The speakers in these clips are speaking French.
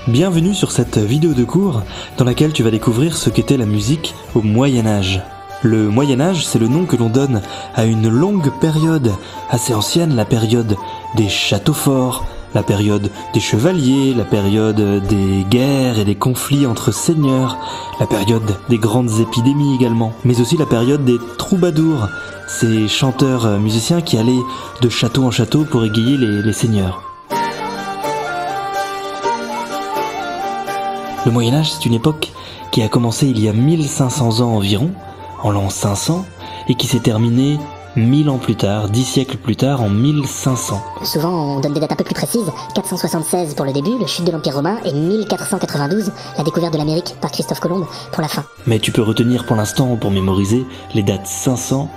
Bienvenue sur cette vidéo de cours dans laquelle tu vas découvrir ce qu'était la musique au Moyen-Âge. Le Moyen-Âge, c'est le nom que l'on donne à une longue période assez ancienne, la période des châteaux forts, la période des chevaliers, la période des guerres et des conflits entre seigneurs, la période des grandes épidémies également, mais aussi la période des troubadours, ces chanteurs musiciens qui allaient de château en château pour égayer les seigneurs. Le Moyen-Âge, c'est une époque qui a commencé il y a 1500 ans environ, en l'an 500, et qui s'est terminée 1000 ans plus tard, 10 siècles plus tard, en 1500. Souvent, on donne des dates un peu plus précises. 476 pour le début, le chute de l'Empire romain, et 1492, la découverte de l'Amérique par Christophe Colomb pour la fin. Mais tu peux retenir pour l'instant, pour mémoriser, les dates 500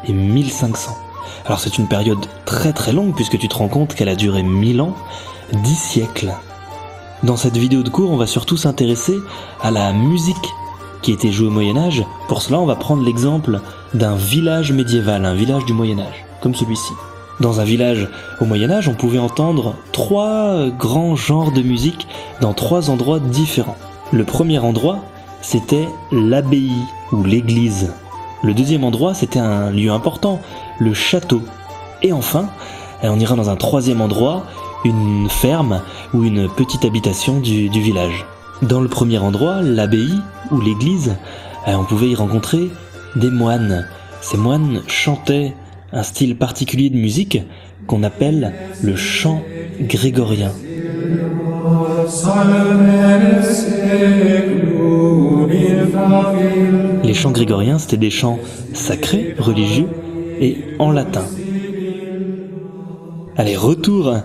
et 1500. Alors c'est une période très très longue, puisque tu te rends compte qu'elle a duré 1000 ans, 10 siècles. Dans cette vidéo de cours, on va surtout s'intéresser à la musique qui était jouée au Moyen-Âge. Pour cela, on va prendre l'exemple d'un village médiéval, un village du Moyen-Âge, comme celui-ci. Dans un village au Moyen-Âge, on pouvait entendre 3 grands genres de musique dans 3 endroits différents. Le premier endroit, c'était l'abbaye ou l'église. Le deuxième endroit, c'était un lieu important, le château. Et enfin, on ira dans un troisième endroit, une ferme ou une petite habitation du village. Dans le premier endroit, l'abbaye ou l'église, on pouvait y rencontrer des moines. Ces moines chantaient un style particulier de musique qu'on appelle le chant grégorien. Les chants grégoriens, c'était des chants sacrés, religieux et en latin. Allez, retour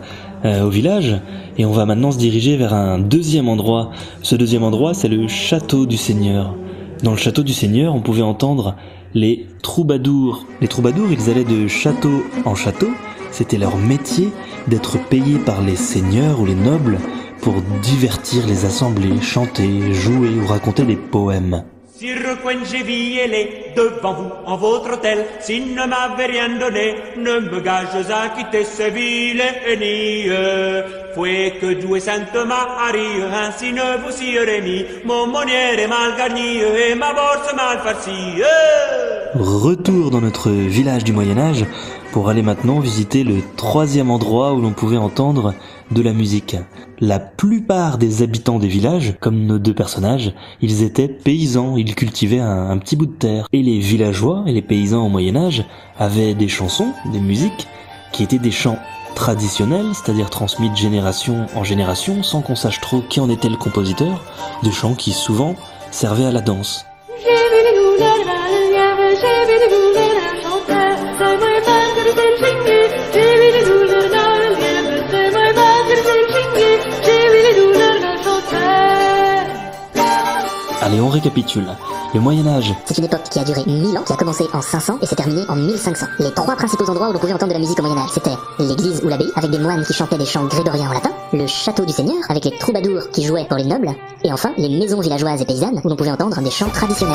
au village, et on va maintenant se diriger vers un deuxième endroit. Ce deuxième endroit, c'est le château du Seigneur. Dans le château du Seigneur, on pouvait entendre les troubadours. Les troubadours, ils allaient de château en château. C'était leur métier d'être payés par les seigneurs ou les nobles pour divertir les assemblées, chanter, jouer ou raconter des poèmes. Sire Coingevielle, devant vous, en votre hôtel, si ne m'avez rien donné, ne me gages à quitter ce vilainie. Fouet que Dieu Sainte Marie, ainsi ne vous sierez mis, mon monnière est mal garni et ma bourse mal farcie. Retour dans notre village du Moyen-Âge pour aller maintenant visiter le troisième endroit où l'on pouvait entendre de la musique. La plupart des habitants des villages, comme nos deux personnages, ils étaient paysans, ils cultivaient un petit bout de terre. Et les villageois et les paysans au Moyen-Âge avaient des chansons, des musiques, qui étaient des chants traditionnels, c'est-à-dire transmis de génération en génération, sans qu'on sache trop qui en était le compositeur, des chants qui souvent servaient à la danse. Allez, on récapitule. Le Moyen-Âge, C'est une époque qui a duré 1000 ans, qui a commencé en 500 et s'est terminée en 1500. Les 3 principaux endroits où l'on pouvait entendre de la musique au Moyen-Âge, c'était l'église ou l'abbaye, avec des moines qui chantaient des chants grégoriens en latin, le château du Seigneur, avec les troubadours qui jouaient pour les nobles, et enfin les maisons villageoises et paysannes, où l'on pouvait entendre des chants traditionnels.